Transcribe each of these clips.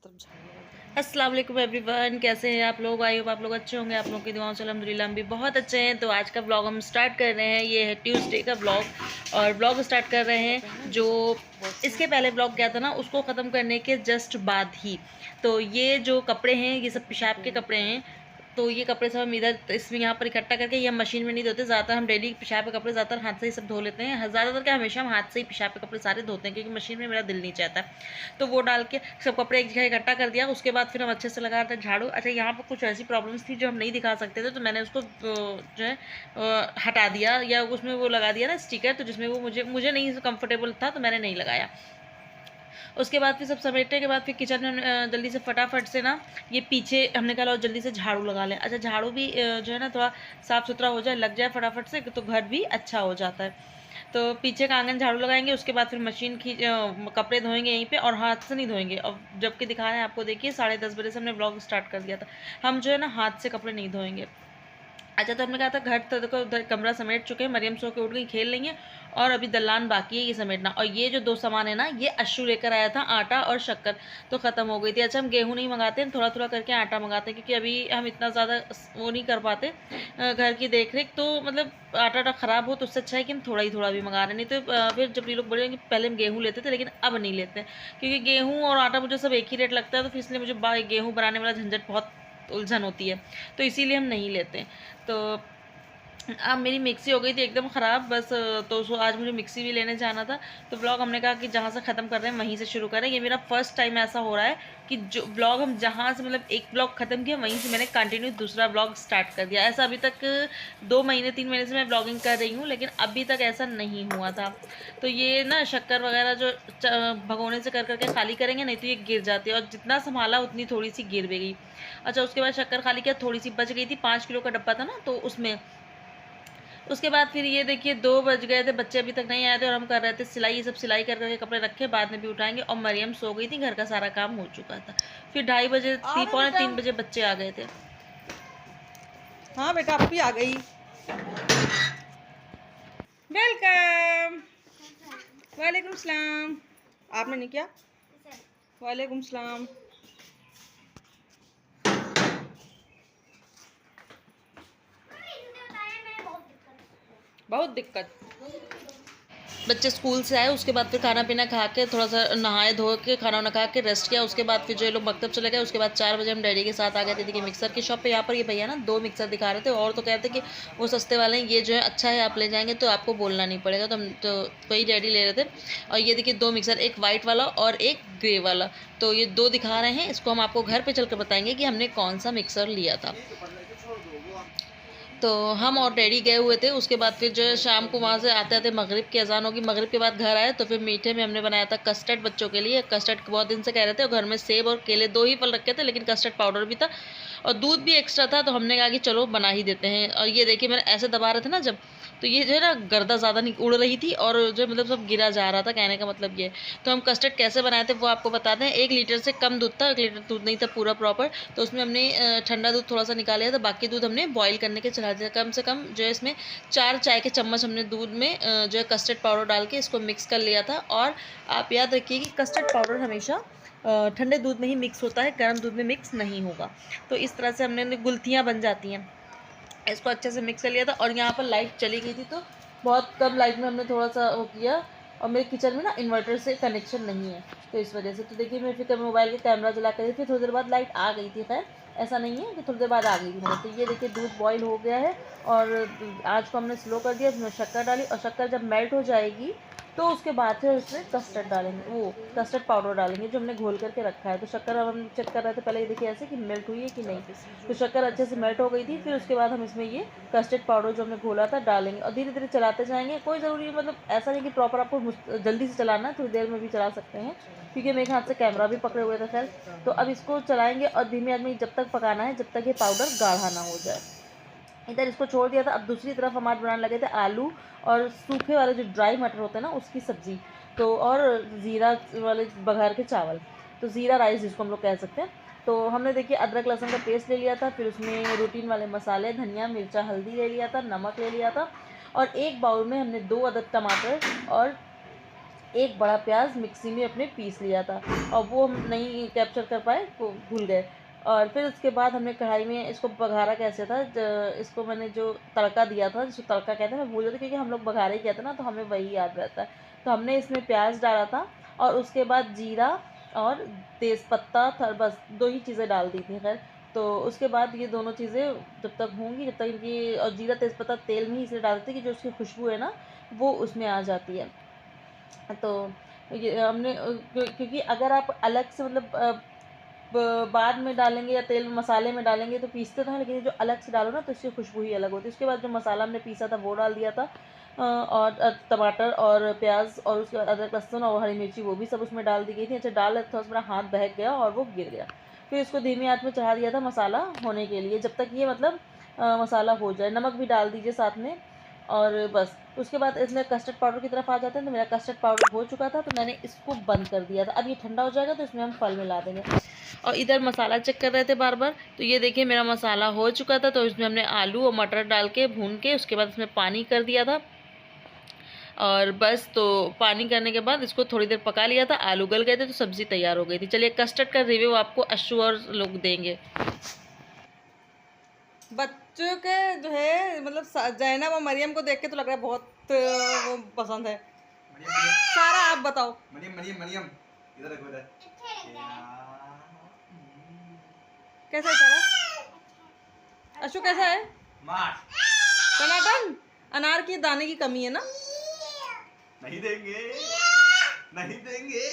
अस्सलाम वालेकुम एवरीवन, कैसे हैं आप लोग। आई होप आप लोग अच्छे होंगे। आप लोगों की दुआओं से अल्हम्दुलिल्लाह हम भी बहुत अच्छे हैं। तो आज का व्लॉग हम स्टार्ट कर रहे हैं। ये है ट्यूसडे का व्लॉग और व्लॉग स्टार्ट कर रहे हैं जो इसके पहले व्लॉग क्या था ना, उसको ख़त्म करने के जस्ट बाद ही। तो ये जो कपड़े हैं ये सब पेशाब के कपड़े हैं। तो ये कपड़े सब हम इधर इसमें यहाँ पर इकट्ठा करके ये हम मशीन में नहीं धोते। ज़्यादातर हम डेली पेशाब के कपड़े ज़्यादातर हाथ से ही सब धो लेते हैं। ज़्यादातर क्या, हमेशा हम हाथ से ही पेशाब के कपड़े सारे धोते हैं क्योंकि मशीन में मेरा दिल नहीं चाहता। तो वो डाल के सब कपड़े एक जगह इकट्ठा कर दिया। उसके बाद फिर हम अच्छे से लगा रहे थे झाड़ू। अच्छा, यहाँ पर कुछ ऐसी प्रॉब्लम्स थी जो हम नहीं दिखा सकते थे, तो मैंने उसको जो है हटा दिया, या उसमें वो लगा दिया ना स्टिकर, तो जिसमें वो मुझे नहीं कंफर्टेबल था तो मैंने नहीं लगाया। उसके बाद फिर सब समेटने के बाद फिर किचन में जल्दी से फटाफट से ना ये पीछे हमने कहा जल्दी से झाड़ू लगा लें। अच्छा, झाड़ू भी जो है ना थोड़ा साफ़ सुथरा हो जाए, लग जाए फटाफट से, तो घर भी अच्छा हो जाता है। तो पीछे का आंगन झाड़ू लगाएंगे। उसके बाद फिर मशीन कपड़े धोएंगे यहीं पे, और हाथ से नहीं धोएंगे। और जबकि दिखा रहे हैं आपको, देखिए 10:30 बजे से हमने व्लॉग स्टार्ट कर दिया था। हम जो है ना हाथ से कपड़े नहीं धोएंगे। अच्छा, तो हमने कहा था घर तो देखो उधर कमरा समेट चुके हैं, मरियम सो के उठ गई, खेल लेंगे, और अभी दलान बाकी है ये समेटना। और ये जो दो सामान है ना, ये अशु लेकर आया था, आटा और शक्कर, तो ख़त्म हो गई थी। अच्छा, हम गेहूँ नहीं मंगाते हैं, थोड़ा थोड़ा करके आटा मंगाते हैं क्योंकि अभी हम इतना ज़्यादा वो नहीं कर पाते घर की देख रेख। तो मतलब आटा ख़राब हो तो उससे अच्छा है कि हम थोड़ा ही थोड़ा भी मंगा रहे, नहीं तो फिर जब ये लोग बड़े होंगे, पहले हम गेहूँ लेते थे लेकिन अब नहीं लेते क्योंकि गेहूँ और आटा मुझे सब एक ही रेट लगता है। तो फिर इसलिए मुझे गेहूँ बनाने वाला झंझट बहुत उलझन होती है, तो इसीलिए हम नहीं लेते। तो अब मेरी मिक्सी हो गई थी एकदम ख़राब बस। तो आज मुझे मिक्सी भी लेने जाना था। तो ब्लॉग हमने कहा कि जहाँ से ख़त्म कर रहे हैं वहीं से शुरू करें। ये मेरा फर्स्ट टाइम ऐसा हो रहा है कि जो ब्लॉग हम जहाँ से मतलब एक ब्लॉग ख़त्म किया वहीं से मैंने कंटिन्यू दूसरा ब्लॉग स्टार्ट कर दिया। ऐसा अभी तक 2 महीने 3 महीने से मैं ब्लॉगिंग कर रही हूँ, लेकिन अभी तक ऐसा नहीं हुआ था। तो ये ना शक्कर वगैरह जो भगोने से कर करके खाली करेंगे, नहीं तो ये गिर जाती है, और जितना संभाला उतनी थोड़ी सी गिर भी गई। अच्छा, उसके बाद शक्कर खाली किया, थोड़ी सी बच गई थी, 5 किलो का डब्बा था ना, तो उसमें। उसके बाद फिर ये देखिए 2 बज गए थे, बच्चे अभी तक नहीं आए थे, और हम कर रहे थे सिलाई। ये सब सिलाई कर करके कपड़े रखे, बाद में भी उठाएंगे। और मरियम सो गई थी, घर का सारा काम हो चुका था। फिर 2:30 बजे, पौने 3 बजे बच्चे आ गए थे। हाँ बेटा, आप भी आ गई। वेलकम। वालेकुम सलाम। आपने नहीं किया? वालेकुम सलाम। बहुत दिक्कत। बच्चे स्कूल से आए, उसके बाद फिर खाना पीना खा के थोड़ा सा नहाए धो के खाना वाना खा के रेस्ट किया। उसके बाद फिर जो ये लोग मकतब चले गए। उसके बाद 4 बजे हम डैडी के साथ आ गए थे। देखिए मिक्सर की शॉप पे, यहाँ पर ये भैया ना 2 मिक्सर दिखा रहे थे, और तो कह रहे थे कि वो सस्ते वाले हैं, ये जो है अच्छा है, आप ले जाएंगे तो आपको बोलना नहीं पड़ेगा। तो हम तो वही डैडी ले रहे थे। और ये देखिए 2 मिक्सर, एक वाइट वाला और एक ग्रे वाला, तो ये 2 दिखा रहे हैं। इसको हम आपको घर पर चल कर बताएंगे कि हमने कौन सा मिक्सर लिया था। तो हम और डैडी गए हुए थे। उसके बाद फिर जो है शाम को वहाँ से आते आते मगरिब की अजान होगी। मगरिब के बाद घर आए तो फिर मीठे में हमने बनाया था कस्टर्ड बच्चों के लिए। कस्टर्ड बहुत दिन से कह रहे थे, और घर में सेब और केले 2 ही फल रखे थे, लेकिन कस्टर्ड पाउडर भी था और दूध भी एक्स्ट्रा था, तो हमने कहा कि चलो बना ही देते हैं। और ये देखिए मैंने ऐसे दबा रहे थे ना जब, तो ये जो है ना गर्दा ज़्यादा नहीं उड़ रही थी, और जो मतलब सब गिरा जा रहा था, कहने का मतलब ये। तो हम कस्टर्ड कैसे बनाए थे वो आपको बताते हैं। 1 लीटर से कम दूध था, 1 लीटर दूध नहीं था पूरा प्रॉपर। तो उसमें हमने ठंडा दूध थोड़ा सा निकाल लिया था, बाकी दूध हमने बॉईल करने के चला दिया। कम से कम जो है इसमें 4 चाय के चम्मच हमने दूध में जो है कस्टर्ड पाउडर डाल के इसको मिक्स कर लिया था। और आप याद रखिए कि कस्टर्ड पाउडर हमेशा ठंडे दूध में ही मिक्स होता है, गर्म दूध में मिक्स नहीं होगा। तो इस तरह से हमने गुलथियाँ बन जाती हैं। इसको अच्छे से मिक्स कर लिया था। और यहाँ पर लाइट चली गई थी, तो बहुत कम लाइट में हमने थोड़ा सा वो किया। और मेरे किचन में ना इन्वर्टर से कनेक्शन नहीं है, तो इस वजह से। तो देखिए मैं फिर मोबाइल का कैमरा जला कर, फिर थोड़ी देर बाद लाइट आ गई थी। खैर ऐसा नहीं है कि थोड़ी देर बाद आ गई थी। तो ये देखिए दूध बॉईल हो गया है, और आज को हमने स्लो कर दिया। इसमें शक्कर डाली, और शक्कर जब मेल्ट हो जाएगी तो उसके बाद फिर उसमें कस्टर्ड डालेंगे, वो कस्टर्ड पाउडर डालेंगे जो हमने घोल करके रखा है। तो शक्कर अब हम चेक कर रहे थे पहले, ये देखिए ऐसे कि मेल्ट हुई है कि नहीं। तो शक्कर अच्छे से मेल्ट हो गई थी। फिर उसके बाद हम इसमें ये कस्टर्ड पाउडर जो हमने घोला था डालेंगे, और धीरे धीरे चलाते जाएंगे। कोई ज़रूरी मतलब ऐसा नहीं कि प्रॉपर आपको जल्दी से चलाना है, थोड़ी देर में भी चला सकते हैं, क्योंकि मेरे हाथ से कैमरा भी पकड़े हुए थे। खैर, तो अब इसको चलाएंगे और धीमे आदमी जब तक पकाना है, जब तक ये पाउडर गाढ़ा ना हो जाए। इधर इसको छोड़ दिया था। अब दूसरी तरफ हमारे बनाने लगे थे आलू और सूखे वाले जो ड्राई मटर होते हैं ना, उसकी सब्ज़ी, तो और ज़ीरा वाले बघार के चावल, तो ज़ीरा राइस जिसको हम लोग कह सकते हैं। तो हमने देखिए अदरक लहसुन का पेस्ट ले लिया था, फिर उसमें रूटीन वाले मसाले, धनिया मिर्चा हल्दी ले लिया था, नमक ले लिया था, और एक बाउल में हमने 2 अदद टमाटर और एक बड़ा प्याज मिक्सी में अपने पीस लिया था और वो हम नहीं कैप्चर कर पाए, वो भूल गए। और फिर उसके बाद हमने कढ़ाई में इसको बघारा कैसे था, इसको मैंने जो तड़का दिया था, जिसको तड़का कहते हैं, मैं भूल गई थी क्योंकि हम लोग बघारा ही कहते हैं ना, तो हमें वही याद रहता है। तो हमने इसमें प्याज डाला था और उसके बाद जीरा और तेज़पत्ता था, बस 2 ही चीज़ें डाल दी थी खैर। तो उसके बाद ये दोनों चीज़ें जब तक होंगी, जब तक इनकी, और जीरा तेज़पत्ता तेल में ही इसलिए डालते हैं कि जो उसकी खुशबू है ना वो उसमें आ जाती है। तो ये हमने क्योंकि अगर आप अलग से मतलब बाद में डालेंगे या तेल मसाले में डालेंगे तो पीसते तो हैं, लेकिन ये जो अलग से डालो ना तो इसकी खुशबू ही अलग होती है। उसके बाद जो मसाला हमने पीसा था वो डाल दिया था, और टमाटर और प्याज और उसके बाद अदरक लहसुन और हरी मिर्ची वो भी सब उसमें डाल दी गई थी। अच्छा, डाल था, उसमें हाथ बहक गया और वो गिर गया। फिर इसको धीमी आंच में चढ़ा दिया था मसाला होने के लिए, जब तक ये मतलब मसाला हो जाए। नमक भी डाल दीजिए साथ में, और बस उसके बाद इसमें कस्टर्ड पाउडर की तरफ आ जाते हैं। तो मेरा कस्टर्ड पाउडर हो चुका था तो मैंने इसको बंद कर दिया था। अब ये ठंडा हो जाएगा तो इसमें हम फल मिला देंगे। और इधर मसाला चेक कर रहे थे बार बार, तो ये देखिए मेरा मसाला हो चुका था। तो इसमें हमने आलू और मटर डाल के भून के उसके बाद इसमें पानी कर दिया था, और बस तो पानी करने के बाद इसको थोड़ी देर पका लिया था। आलू गल गए थे तो सब्ज़ी तैयार हो गई थी। चलिए कस्टर्ड का रिव्यू आपको अशु और लोग देंगे। बच्चों के जो है मतलब जैनब और मरियम को देख के तो लग रहा है बहुत वो पसंद है। सारा आप बताओ। मरियम मरियम मरियम इधर देखो इधर। कैसा है सारा? अशु कैसा है? मार टनाटन। अनार की दाने की कमी है ना? नहीं देंगे, नहीं देंगे।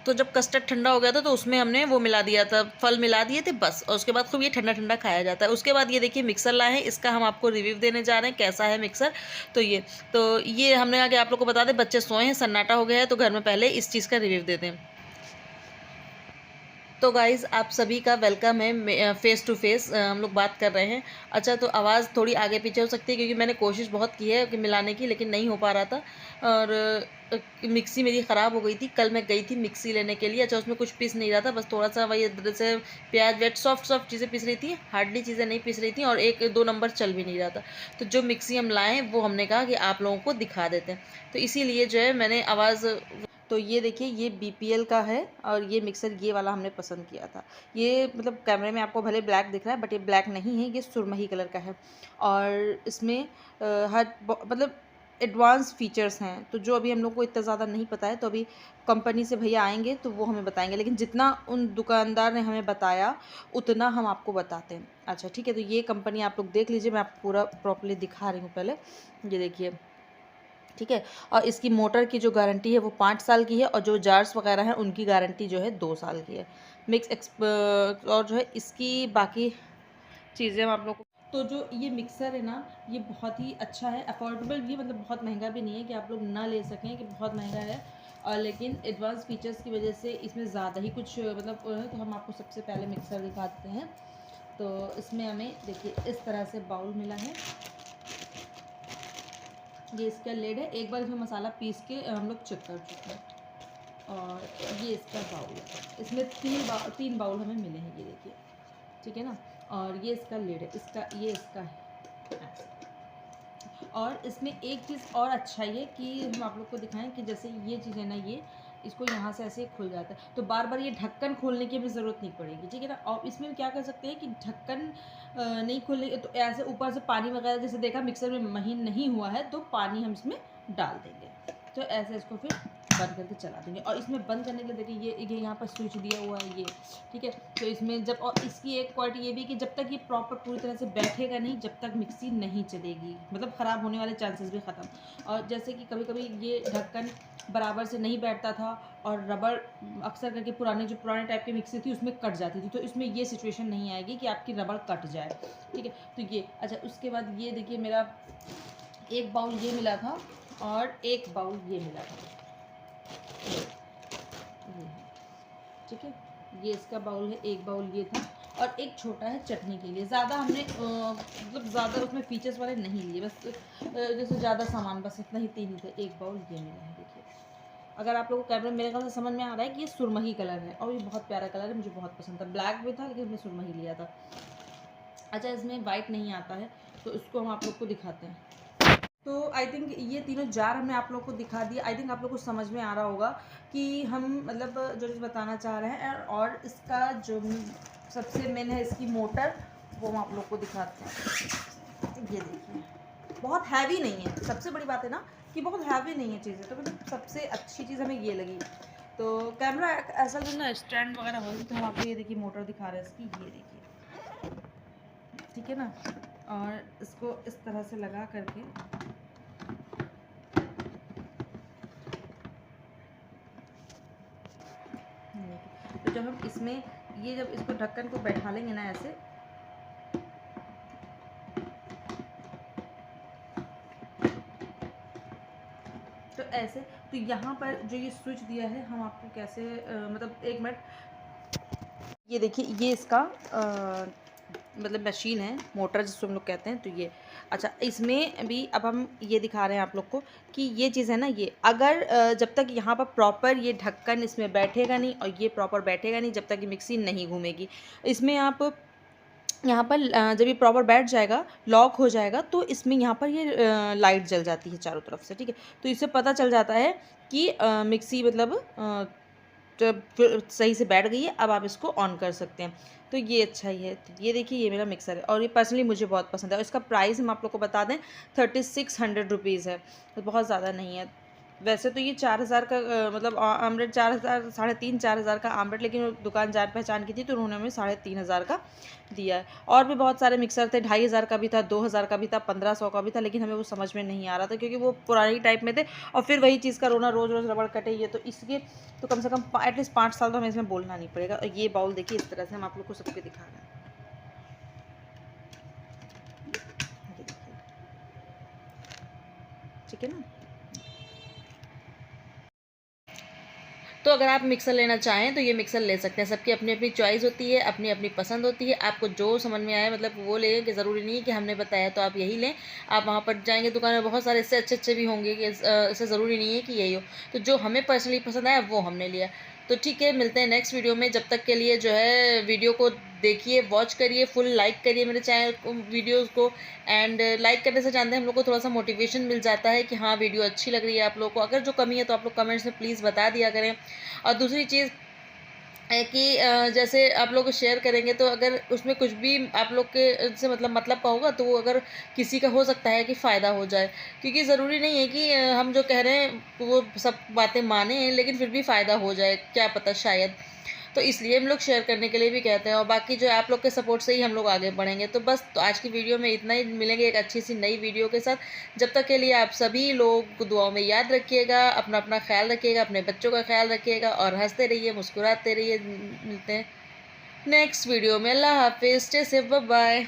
तो जब कस्टर्ड ठंडा हो गया था तो उसमें हमने वो मिला दिया था, फल मिला दिए थे बस। और उसके बाद खूब ये ठंडा ठंडा खाया जाता है। उसके बाद ये देखिए मिक्सर लाए हैं, इसका हम आपको रिव्यू देने जा रहे हैं कैसा है मिक्सर। तो ये हमने आगे आप लोग को बता दें, बच्चे सोए हैं, सन्नाटा हो गया है, तो घर में पहले इस चीज़ का रिव्यू दे दें। तो गाइज़ आप सभी का वेलकम है, फ़ेस टू फेस हम लोग बात कर रहे हैं। अच्छा, तो आवाज़ थोड़ी आगे पीछे हो सकती है क्योंकि मैंने कोशिश बहुत की है कि मिलाने की, लेकिन नहीं हो पा रहा था। और मिक्सी मेरी ख़राब हो गई थी। कल मैं गई थी मिक्सी लेने के लिए। अच्छा, उसमें कुछ पीस नहीं रहा था, बस थोड़ा सा वही जैसे प्याज वेट सॉफ्ट चीज़ें पीस रही थी, हार्डली चीज़ें नहीं पीस रही थी, और 1-2 नंबर चल भी नहीं रहा था। तो जो मिक्सी हम लाए हैं वो हमने कहा कि आप लोगों को दिखा देते हैं, तो इसीलिए जो है मैंने आवाज़। तो ये देखिए ये BPL का है, और ये मिक्सर ये वाला हमने पसंद किया था। ये मतलब कैमरे में आपको भले ब्लैक दिख रहा है, बट ये ब्लैक नहीं है, ये सुरमही कलर का है। और इसमें मतलब एडवांस फीचर्स हैं, तो जो अभी हम लोग को इतना ज़्यादा नहीं पता है। तो अभी कंपनी से भैया आएंगे तो वो हमें बताएंगे, लेकिन जितना उन दुकानदार ने हमें बताया उतना हम आपको बताते हैं। अच्छा ठीक है, तो ये कंपनी आप लोग देख लीजिए, मैं आपको पूरा प्रॉपर्ली दिखा रही हूँ। पहले ये देखिए, ठीक है। और इसकी मोटर की जो गारंटी है वो 5 साल की है, और जो जार्स वगैरह हैं उनकी गारंटी जो है 2 साल की है। और जो है इसकी बाकी चीज़ें हम आप लोग को, तो जो ये मिक्सर है ना, ये बहुत ही अच्छा है, अफोर्डेबल भी, मतलब बहुत महंगा भी नहीं है कि आप लोग ना ले सकें कि बहुत महंगा है। और लेकिन एडवांस फीचर्स की वजह से इसमें ज़्यादा ही कुछ मतलब तो हम आपको सबसे पहले मिक्सर दिखा देते हैं। तो इसमें हमें देखिए इस तरह से बाउल मिला है, ये इसका लेड है। एक बार इसमें मसाला पीस के हम लोग चेक कर चुके हैं। और ये इसका बाउल है, इसमें 3 बाउल हमें मिले हैं, ये देखिए, ठीक है ना। और ये इसका लेड है, ये इसका है ऐसा। और इसमें एक चीज़ और अच्छा है कि हम आप लोग को दिखाएं कि जैसे ये चीज़ है ना, ये इसको यहाँ से ऐसे खुल जाता है, तो बार बार ये ढक्कन खोलने की भी ज़रूरत नहीं पड़ेगी, ठीक है ना। और इसमें क्या कर सकते हैं कि ढक्कन नहीं खोले तो ऐसे ऊपर से पानी वगैरह, जैसे देखा मिक्सर में महीन नहीं हुआ है तो पानी हम इसमें डाल देंगे, तो ऐसे इसको फिर बंद करके चला देंगे। और इसमें बंद करने के लिए देखिए ये यहाँ पर स्विच दिया हुआ है, ये ठीक है। तो इसमें जब, और इसकी एक क्वालिटी ये भी कि जब तक ये प्रॉपर पूरी तरह से बैठेगा नहीं, जब तक मिक्सी नहीं चलेगी, मतलब ख़राब होने वाले चांसेस भी ख़त्म। और जैसे कि कभी कभी ये ढक्कन बराबर से नहीं बैठता था और रबड़ अक्सर करके पुराने टाइप की मिक्सी थी उसमें कट जाती थी, तो इसमें ये सिचुएशन नहीं आएगी कि आपकी रबड़ कट जाए, ठीक है। तो ये अच्छा, उसके बाद ये देखिए मेरा एक बाउल ये मिला था और एक बाउल ये मिला था, ठीक है। ये इसका बाउल है, एक बाउल ये था, और एक छोटा है चटनी के लिए। ज़्यादा हमने मतलब ज़्यादा उसमें फीचर्स वाले नहीं लिए, बस जैसे ज़्यादा सामान, बस इतना ही 3 ही थे। एक बाउल ये मिला है, देखिए। अगर आप लोगों को कैमरे मेरे ख्याल से समझ में आ रहा है कि ये सुरमही कलर है, और ये बहुत प्यारा कलर है, मुझे बहुत पसंद था। ब्लैक भी था लेकिन मैंने सुरमही लिया था। अच्छा, इसमें वाइट नहीं आता है, तो इसको हम आप लोग को दिखाते हैं। तो आई थिंक ये तीनों जार हमने आप लोग को दिखा दिया। आई थिंक आप लोग को समझ में आ रहा होगा कि हम मतलब जो चीज़ बताना चाह रहे हैं। और इसका जो सबसे मेन है इसकी मोटर, वो हम आप लोग को दिखाते हैं। ये देखिए, बहुत हैवी नहीं है, सबसे बड़ी बात है ना कि बहुत हैवी नहीं है चीज़ें, तो मतलब सबसे अच्छी चीज़ हमें ये लगी। तो कैमरा ऐसा जो ना स्टैंड वगैरह हो, तो हम आपको ये देखिए मोटर दिखा रहे हैं इसकी, ये देखिए, ठीक है ना। और इसको इस तरह से लगा करके तो जब हम इसमें ये जब इसको ढक्कन को बैठा लेंगे ना ऐसे, तो ऐसे, तो यहाँ पर जो ये स्विच दिया है हम आपको कैसे मतलब एक मिनट, ये देखिए ये इसका मतलब मशीन है, मोटर जिसको हम लोग कहते हैं। तो ये अच्छा, इसमें भी अब हम ये दिखा रहे हैं आप लोग को कि ये चीज़ है ना, ये अगर जब तक यहाँ पर प्रॉपर ये ढक्कन इसमें बैठेगा नहीं और ये प्रॉपर बैठेगा नहीं, जब तक ये मिक्सी नहीं घूमेगी। इसमें आप यहाँ पर जब ये प्रॉपर बैठ जाएगा, लॉक हो जाएगा, तो इसमें यहाँ पर ये लाइट जल जाती है चारों तरफ से, ठीक है। तो इससे पता चल जाता है कि मिक्सी मतलब जब सही से बैठ गई है, अब आप इसको ऑन कर सकते हैं। तो ये अच्छा ही है। तो ये देखिए, ये मेरा मिक्सर है और ये पर्सनली मुझे बहुत पसंद है। और इसका प्राइस हम आप लोग को बता दें, 3600 रुपीज़ है, तो बहुत ज़्यादा नहीं है। वैसे तो ये 4000 का मतलब आमलेट 4000, 3500-4000 का आमलेट, लेकिन दुकान जान पहचान की थी तो उन्होंने हमें 3500 का दिया है। और भी बहुत सारे मिक्सर थे, 2500 का भी था, 2000 का भी था, 1500 का भी था, लेकिन हमें वो समझ में नहीं आ रहा था क्योंकि वो पुरानी टाइप में थे। और फिर वही चीज़ का रोना, रोज़ रोज़ रबड़ कटे, ये तो इसके तो कम से कम एटलीस्ट 5 साल तो हमें इसमें बोलना नहीं पड़ेगा। और ये बाउल देखिए, इस तरह से हम आप लोग को सबके दिखा रहे हैं, ठीक है ना। तो अगर आप मिक्सर लेना चाहें तो ये मिक्सर ले सकते हैं। सबकी अपनी अपनी चॉइस होती है, अपनी अपनी पसंद होती है। आपको जो समझ में आए मतलब वो लें, कि ज़रूरी नहीं है कि हमने बताया तो आप यही लें। आप वहाँ पर जाएंगे दुकान में, बहुत सारे इससे अच्छे भी होंगे कि इससे ज़रूरी नहीं है कि यही हो। तो जो हमें पर्सनली पसंद आया वो हमने लिया। तो ठीक है, मिलते हैं नेक्स्ट वीडियो में। जब तक के लिए जो है वीडियो को देखिए, वॉच करिए, फुल लाइक करिए मेरे चैनल को, वीडियोज़ को। एंड लाइक करने से जानते हैं हम लोग को थोड़ा सा मोटिवेशन मिल जाता है कि हाँ वीडियो अच्छी लग रही है आप लोग को। अगर जो कमी है तो आप लोग कमेंट्स में प्लीज़ बता दिया करें। और दूसरी चीज़ है कि जैसे आप लोग शेयर करेंगे तो अगर उसमें कुछ भी आप लोग के से मतलब का होगा, तो वो अगर किसी का हो सकता है कि फ़ायदा हो जाए। क्योंकि ज़रूरी नहीं है कि हम जो कह रहे हैं वो सब बातें माने, लेकिन फिर भी फ़ायदा हो जाए, क्या पता शायद। तो इसलिए हम लोग शेयर करने के लिए भी कहते हैं। और बाकी जो है आप लोग के सपोर्ट से ही हम लोग आगे बढ़ेंगे। तो बस, तो आज की वीडियो में इतना ही। मिलेंगे एक अच्छी सी नई वीडियो के साथ। जब तक के लिए आप सभी लोग दुआओं में याद रखिएगा, अपना अपना ख्याल रखिएगा, अपने बच्चों का ख्याल रखिएगा और हंसते रहिए, मुस्कुराते रहिए। मिलते हैं नेक्स्ट वीडियो में। अल्लाह हाफिज़, स्टे सेफ, बाय बाय।